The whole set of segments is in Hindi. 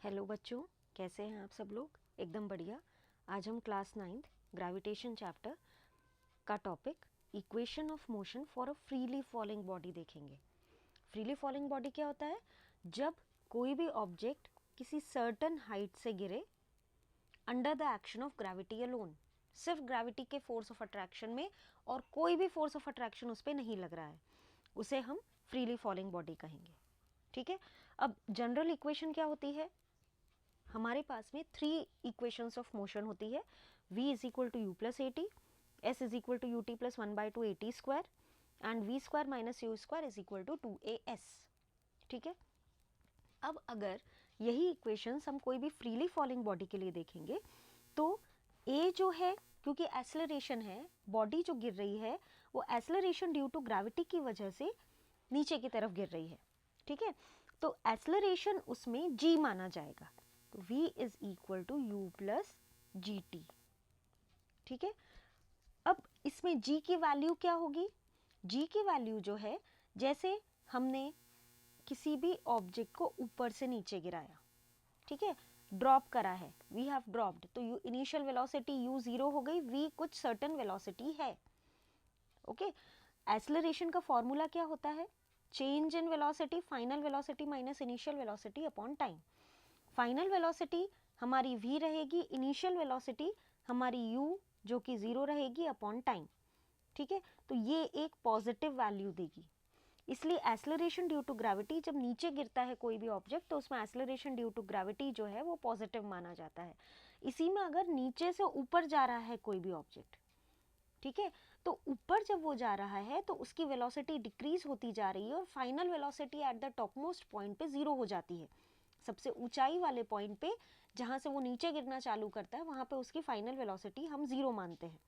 हेलो बच्चों, कैसे हैं आप सब लोग? एकदम बढ़िया। आज हम क्लास 9th ग्रेविटेशन चैप्टर का topic equation of motion for a freely falling body देखेंगे। फ्रीली फॉलिंग बॉडी क्या होता है? जब कोई भी ऑब्जेक्ट किसी सर्टन हाइट से गिरे under the action of gravity alone, सिर्फ ग्रेविटी के फोर्स ऑफ अट्रैक्शन में और कोई भी फोर्स ऑफ अट्रैक्शन उस पर नहीं लग रहा है, उसे हम फ्रीली फॉलिंग बॉडी कहेंगे। ठीक है। अब जनरल इक्वेशन क्या होती है? हमारे पास में 3 इक्वेशंस ऑफ मोशन होती है। v is equal to you plus A T, S is equal to U T plus 1/2 A T square and V square minus U square is equal to 2as। ठीक है। अब अगर यही इक्वेशंस हम कोई भी फ्रीली फॉलिंग बॉडी के लिए देखेंगे तो a जो है, क्योंकि एक्सेलरेशन है, बॉडी जो गिर रही है वो एक्सेलरेशन ड्यू टू ग्रेविटी की वजह से नीचे की तरफ गिर रही है। ठीक है। तो एक्सेलरेशन उसमें g माना जाएगा, तो v is equal to you plus ji T. ठीक है। अब इसमें g की वैल्यू क्या होगी? g की वैल्यू जो है, जैसे हमने किसी भी ऑब्जेक्ट को ऊपर से नीचे गिराया, ठीक है, ड्रॉप करा है, वी हैव ड्रॉप्ड, तो यू इनिशियल वेलोसिटी u 0 हो गई, v कुछ सर्टन वेलोसिटी है। ओके। एक्सेलरेशन का फॉर्मूला क्या होता है? Change in velocity, final velocity minus initial velocity upon time. Final velocity हमारी v रहेगी, इनिशियल वेलोसिटी हमारी u जो कि 0 रहेगी अपॉन टाइम। ठीक है। तो ये एक पॉजिटिव वैल्यू देगी, इसलिए एक्सेलरेशन ड्यू टू ग्रेविटी, जब नीचे गिरता है कोई भी ऑब्जेक्ट तो उसमें एक्सेलरेशन ड्यू टू ग्रेविटी जो है वो पॉजिटिव माना जाता है। इसी में अगर नीचे से ऊपर जा रहा है कोई भी ऑब्जेक्ट, ठीक है, तो ऊपर जब वो जा रहा है तो उसकी वेलोसिटी डिक्रीज होती जा रही है और final velocity at the top most point पे 0 हो जाती है। सबसे ऊंचाई वाले पॉइंट पे जहां से वो नीचे गिरना चालू करता है वहां पे उसकी फाइनल वेलोसिटी हम 0 मानते हैं।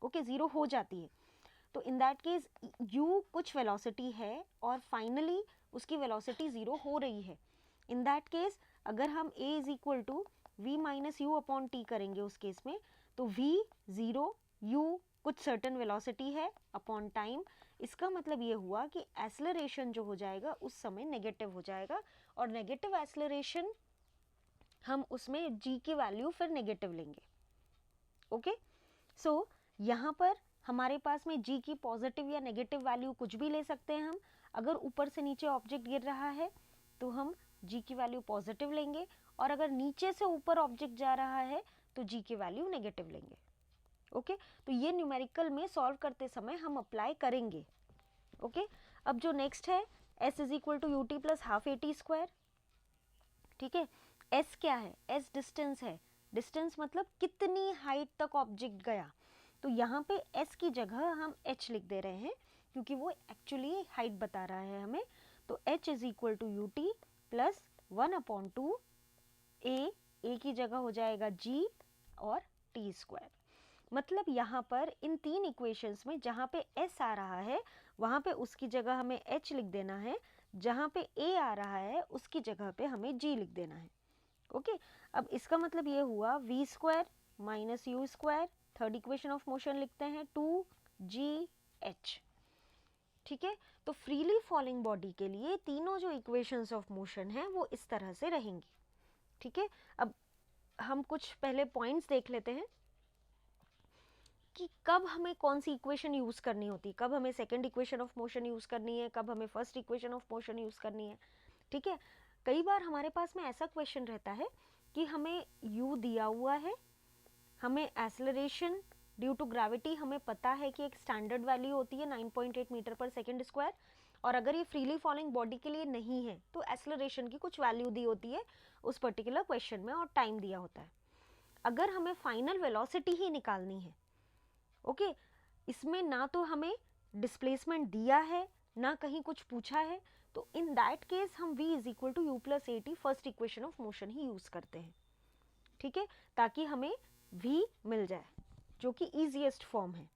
ओके, 0 हो जाती है। तो इन दैट केस u कुछ वेलोसिटी है और फाइनली उसकी वेलोसिटी 0 हो रही है। इन दैट केस अगर हम a is equal to V minus U upon T करेंगे उस केस में, तो v 0, u कुछ सर्टन वेलोसिटी है अपॉन टाइम, इसका मतलब ये हुआ कि एक्सेलरेशन जो हो जाएगा उस समय नेगेटिव हो जाएगा और नेगेटिव एक्सेलरेशन हम उसमें g की वैल्यू फिर नेगेटिव लेंगे। ओके। सो यहाँ पर हमारे पास में g की पॉजिटिव या नेगेटिव वैल्यू कुछ भी ले सकते हैं हम। अगर ऊपर से नीचे ऑब्जेक्ट गिर रहा है तो हम g की वैल्यू पॉजिटिव लेंगे और अगर नीचे से ऊपर ऑब्जेक्ट जा रहा है तो g की वैल्यू नेगेटिव लेंगे। ओके। तो ये न्यूमेरिकल में सॉल्व करते समय हम अप्लाई करेंगे। ओके। अब जो नेक्स्ट है s is equal to U T plus half A T square. ठीक है। s क्या है? s डिस्टेंस है। डिस्टेंस मतलब कितनी हाइट तक ऑब्जेक्ट गया, तो यहाँ पे s की जगह हम h लिख दे रहे हैं क्योंकि वो एक्चुअली हाइट बता रहा है हमें। तो h is equal to U T plus 1/2 a की जगह हो जाएगा g और t स्क्वायर। मतलब यहाँ पर इन 3 इक्वेशंस में जहाँ पे s आ रहा है वहाँ पे उसकी जगह हमें h लिख देना है, जहाँ पे a आ रहा है उसकी जगह पे हमें g लिख देना है। ओके। अब इसका मतलब ये हुआ v square minus U square, third equation of motion लिखते हैं 2gh। ठीक है। तो फ्रीली फॉलिंग बॉडी के लिए तीनों जो इक्वेशंस ऑफ मोशन हैं वो इस तरह से रहेंगी। ठीक है। अब हम कुछ पहले पॉइंट्स देख लेते हैं कि कब हमें कौन सी इक्वेशन यूज करनी होती है, कब हमें second equation of motion use करनी है, कब हमें first equation of motion use करनी है। ठीक है। कई बार हमारे पास में ऐसा क्वेश्चन रहता है कि हमें u दिया हुआ है, हमें एक्सेलरेशन ड्यू टू ग्रेविटी हमें पता है कि एक स्टैंडर्ड वैल्यू होती है 9.8 मीटर पर सेकेंड स्क्वायर, और अगर ये फ्रीली फॉलिंग बॉडी के लिए नहीं है तो एक्सेलरेशन की कुछ वैल्यू दी होती है उस पर्टिकुलर क्वेश्चन में और टाइम दिया होता है। अगर हमें फाइनल वेलोसिटी ही निकालनी है, ओके, इसमें ना तो हमें डिस्प्लेसमेंट दिया है ना कहीं कुछ पूछा है, तो इन दैट केस हम v is equal to you plus A T first equation of motion ही यूज करते हैं। ठीक है, ताकि हमें v मिल जाए जो कि इजीएस्ट फॉर्म है।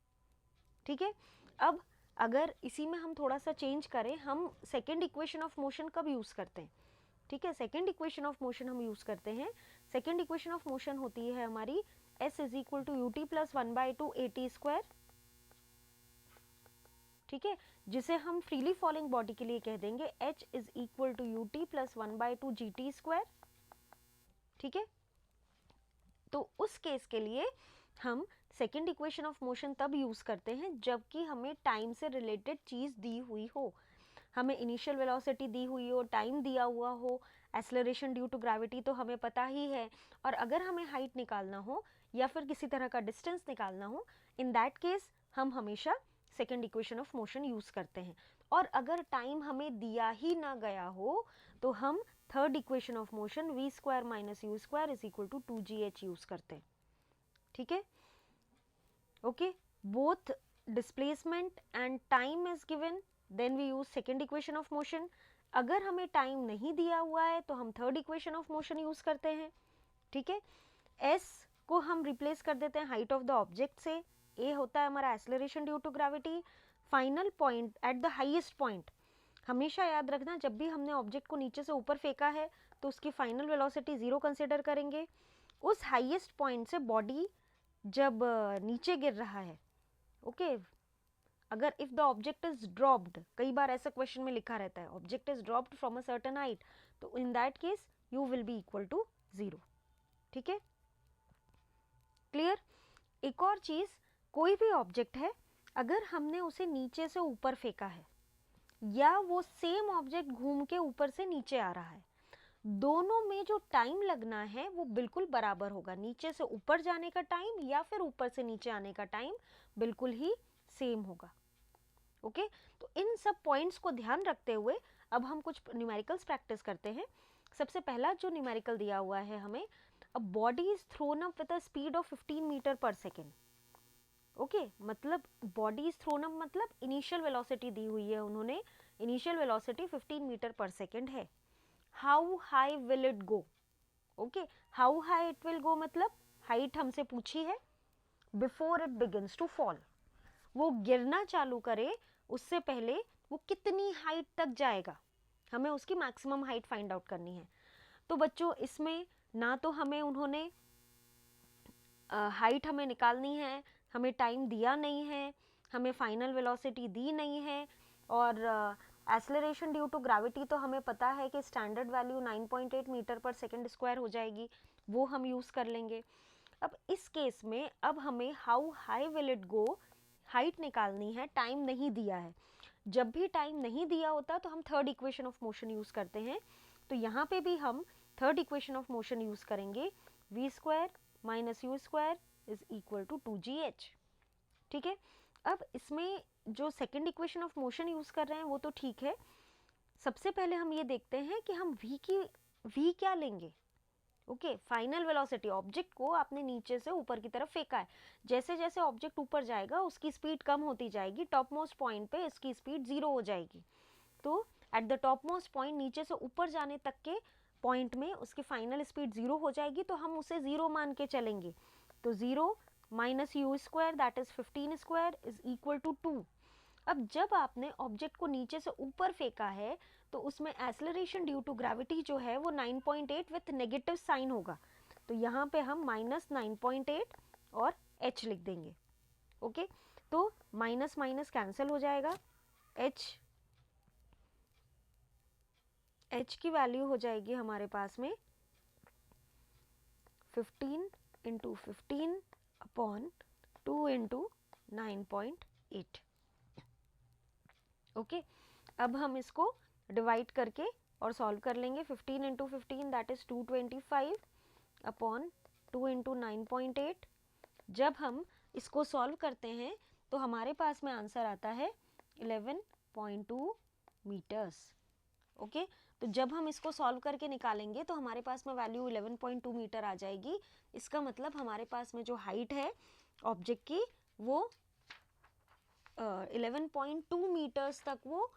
ठीक है। अब अगर इसी में हम थोड़ा सा चेंज करें, हम सेकेंड इक्वेशन ऑफ मोशन कब यूज करते हैं? ठीक है, सेकेंड इक्वेशन ऑफ मोशन हम यूज करते हैं, सेकेंड इक्वेशन ऑफ मोशन होती है हमारी s is equal to U T plus 1/2 A T square. ठीक है, जिसे हम फ्रीली फॉलिंग बॉडी के लिए कह देंगे h is equal to U T plus 1/2 G T square. ठीक है, तो उस केस के लिए हम सेकेंड इक्वेशन ऑफ मोशन तब यूज करते हैं जबकि हमें टाइम से रिलेटेड चीज दी हुई हो, हमें इनिशियल वेलोसिटी दी हुई हो, टाइम दिया हुआ हो, एक्सेलरेशन ड्यू टू ग्रेविटी तो हमें पता ही है, और अगर हमें हाइट निकालना हो या फिर किसी तरह का डिस्टेंस निकालना हो, इन दैट केस हम हमेशा second equation of motion use करते हैं। और अगर टाइम हमें दिया ही ना गया हो तो हम third equation of motion v square minus U square is equal to 2gh use करते हैं। ठीक है, okay, both displacement and time is given, then we use second equation of motion. अगर हमें टाइम नहीं दिया हुआ है तो हम third equation of motion use करते हैं। ठीक है, s को हम रिप्लेस कर देते हैं हाइट ऑफ द ऑब्जेक्ट से, a होता है हमारा acceleration due to gravity, final point at the highest point. हमेशा याद रखना जब भी हमने ऑब्जेक्ट को नीचे से ऊपर फेंका है तो उसकी फाइनल वेलोसिटी 0 कंसिडर करेंगे। उस हाईएस्ट पॉइंट से बॉडी जब नीचे गिर रहा है, ओके, अगर if the object is dropped, कई बार ऐसा क्वेश्चन में लिखा रहता है object is dropped from a certain height, तो in that case you will be equal to 0। ठीक है, क्लियर। एक और चीज, कोई भी ऑब्जेक्ट है अगर हमने उसे नीचे से ऊपर फेंका है या वो सेम ऑब्जेक्ट घूम के ऊपर से नीचे आ रहा है, दोनों में जो टाइम लगना है वो बिल्कुल बराबर होगा। नीचे से ऊपर जाने का टाइम या फिर ऊपर से नीचे आने का टाइम बिल्कुल ही सेम होगा। ओके, तो इन सब पॉइंट्स को ध्यान रखते हुए अब हम कुछ न्यूमेरिकल्स प्रैक्टिस करते हैं। सबसे पहला जो न्यूमेरिकल दिया हुआ है हमें, a body is thrown up with a speed of 15 metre per second. Okay, मतलब बॉडी इज थ्रोन अप मतलब इनिशियल वेलोसिटी दी हुई है उन्होंने, initial velocity 15 metre per second है। How high will it go, okay, how high it will go मतलब हाइट हमसे पूछी है, before it begins to fall, वो गिरना चालू करे उससे पहले वो कितनी हाइट तक जाएगा, हमें उसकी मैक्सिमम हाइट फाइंड आउट करनी है। तो बच्चों इसमें ना तो हमें उन्होंने हाइट हमें निकालनी है, हमें टाइम दिया नहीं है, हमें फाइनल वेलोसिटी दी नहीं है, और एक्सेलरेशन ड्यू टू ग्रेविटी तो हमें पता है कि standard value 9.8 metre per second square हो जाएगी, वो हम यूज़ कर लेंगे। अब इस केस में अब हमें how high will it go height निकालनी है, टाइम नहीं दिया है। जब भी टाइम नहीं दिया होता तो हम third equation of motion use करते हैं, तो यहाँ पे भी हम third equation of motion use करेंगे, v square minus U square is equal to 2gh। ठीक है, अब इसमें जो second equation of motion use कर रहे हैं वो तो ठीक है, सबसे पहले हम ये देखते हैं कि हम v क्या लेंगे। ओके, फाइनल वेलोसिटी, ऑब्जेक्ट को आपने नीचे से ऊपर की तरफ फेंका है, जैसे जैसे ऑब्जेक्ट ऊपर जाएगा उसकी स्पीड कम होती जाएगी, टॉप मोस्ट पॉइंट पे इसकी स्पीड 0 हो जाएगी। तो at the top most point नीचे से ऊपर जाने तक के पॉइंट में उसकी फाइनल स्पीड 0 हो जाएगी, तो हम उसे 0 मान के चलेंगे। तो 0 minus U square that is 15 square is equal to 2। अब जब आपने ऑब्जेक्ट को नीचे से ऊपर फेंका है तो उसमें एक्सेलरेशन ड्यू टू ग्रेविटी जो है वो 9.8 विथ नेगेटिव साइन होगा, तो यहाँ पे हम माइनस 9.8 और h लिख देंगे। ओके, तो माइनस माइनस कैंसिल हो जाएगा, h की वैल्यू हो जाएगी हमारे पास में 15 इंटू 15 अपॉन 2 इंटू 9.8। ओके, अब हम इसको डिवाइड करके और सॉल्व कर लेंगे। 15 into 15 that is 225 upon 2 into 9.8। जब हम इसको सॉल्व करते हैं तो हमारे पास में आंसर आता है 11.2 मीटर्स। ओके, तो जब हम इसको सॉल्व करके निकालेंगे तो हमारे पास में वैल्यू 11.2 मीटर आ जाएगी। इसका मतलब हमारे पास में जो हाइट है ऑब्जेक्ट की वो 11.2 मीटर्स तक वो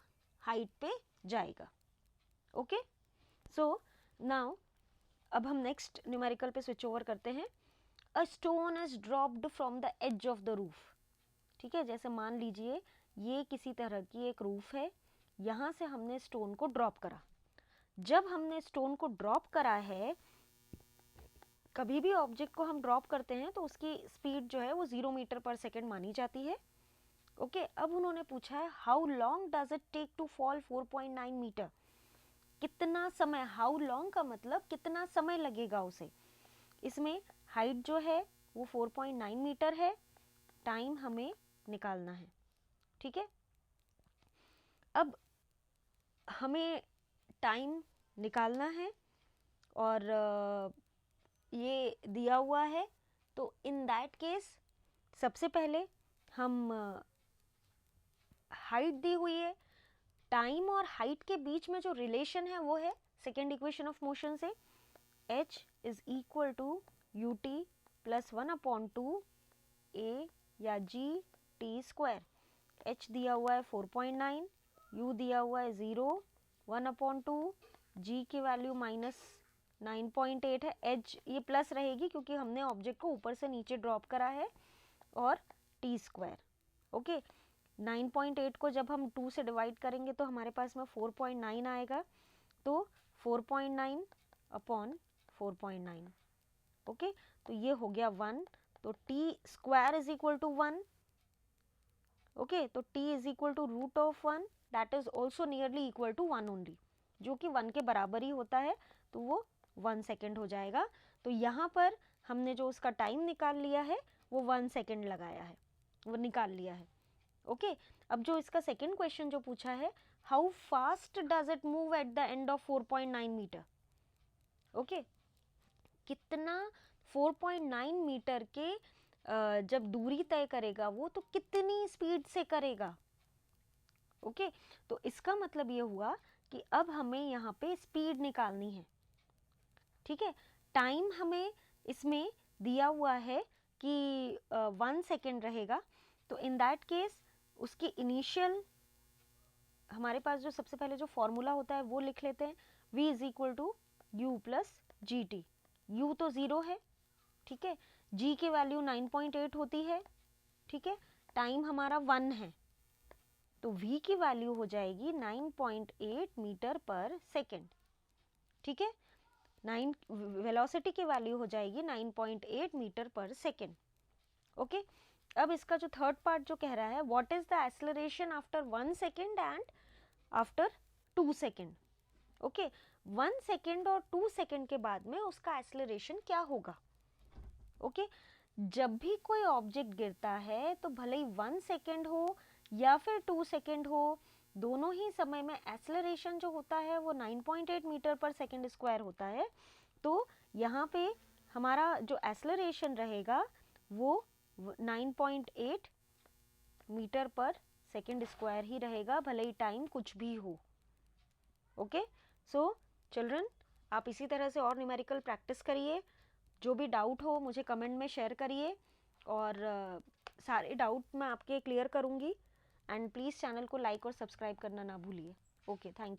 हाइट पे जाएगा। ओके, सो नाउ अब हम नेक्स्ट न्यूमेरिकल पे स्विच ओवर करते हैं। A stone is dropped from the edge of the roof. ठीक है, जैसे मान लीजिए ये किसी तरह की एक रूफ है, यहाँ से हमने स्टोन को ड्रॉप करा। जब हमने स्टोन को ड्रॉप करा है, कभी भी ऑब्जेक्ट को हम ड्रॉप करते हैं तो उसकी स्पीड जो है वो 0 मीटर पर सेकेंड मानी जाती है। ओके, अब उन्होंने पूछा है how long does it take to fall 4.9 metre. कितना समय, हाउ लॉन्ग का मतलब कितना समय लगेगा उसे। इसमें हाइट जो है वो 4.9 मीटर है, टाइम हमें निकालना है, ठीक है। अब हमें टाइम निकालना है और ये दिया हुआ है, तो इन दैट केस सबसे पहले हम हाइट दी हुई है, टाइम और हाइट के बीच में जो रिलेशन है वो है सेकेंड इक्वेशन ऑफ मोशन से, h is equal to U T plus 1/2 a या g t स्क्वायर। h दिया हुआ है 4.9, u दिया हुआ है 0, 1/2, g की वैल्यू -9.8 है, h ये प्लस रहेगी क्योंकि हमने ऑब्जेक्ट को ऊपर से नीचे ड्रॉप करा है, और t स्क्वायर। ओके, 9.8 को जब हम 2 से डिवाइड करेंगे तो हमारे पास में 4.9 आएगा, तो 4.9 अपॉन 4.9, ओके, तो ये हो गया 1, तो t square is equal to 1, okay, तो t is equal to root of 1, that is also nearly equal to 1 only, जो कि 1 के बराबर ही होता है, तो वो 1 सेकेंड हो जाएगा। तो यहाँ पर हमने जो उसका टाइम निकाल लिया है वो 1 सेकेंड लगाया है, वो निकाल लिया है, ओके। अब जो इसका सेकेंड क्वेश्चन जो पूछा है, how fast does it move at the end of 4.9 metre, okay, कितना 4.9 मीटर के जब दूरी तय करेगा वो, तो कितनी स्पीड से करेगा, ओके। तो इसका मतलब ये हुआ कि अब हमें यहाँ पे स्पीड निकालनी है, ठीक है। टाइम हमें इसमें दिया हुआ है कि 1 सेकेंड रहेगा, तो इन दैट केस उसकी इनिशियल, हमारे पास जो सबसे पहले जो फॉर्मूला होता है वो लिख लेते हैं, v is equal to you plus ji t. U तो 0 है, ठीक है, g की वैल्यू 9.8 होती है, ठीक है, टाइम हमारा 1 है, तो v की वैल्यू हो जाएगी 9.8 मीटर पर सेकेंड, ठीक है, 9 वेलोसिटी की वैल्यू हो जाएगी 9.8 मीटर पर सेकेंड, ओके। अब इसका जो थर्ड पार्ट जो कह रहा है, what is the acceleration after 1 second and after 2 second, okay, 1 second और 2 सेकेंड के बाद में उसका एक्सेलरेशन क्या होगा, ओके। जब भी कोई ऑब्जेक्ट गिरता है तो भले ही 1 सेकेंड हो या फिर 2 सेकेंड हो, दोनों ही समय में एक्सेलरेशन जो होता है वो 9.8 मीटर पर सेकेंड स्क्वायर होता है, तो यहाँ पे हमारा जो एक्सेलरेशन रहेगा वो 9.8 मीटर पर सेकेंड स्क्वायर ही रहेगा, भले ही टाइम कुछ भी हो, ओके। सो चिल्ड्रन, आप इसी तरह से और न्यूमेरिकल प्रैक्टिस करिए, जो भी डाउट हो मुझे कमेंट में शेयर करिए, और सारे डाउट मैं आपके क्लियर करूँगी, एंड प्लीज़ चैनल को लाइक और सब्सक्राइब करना ना भूलिए। Okay, thank you.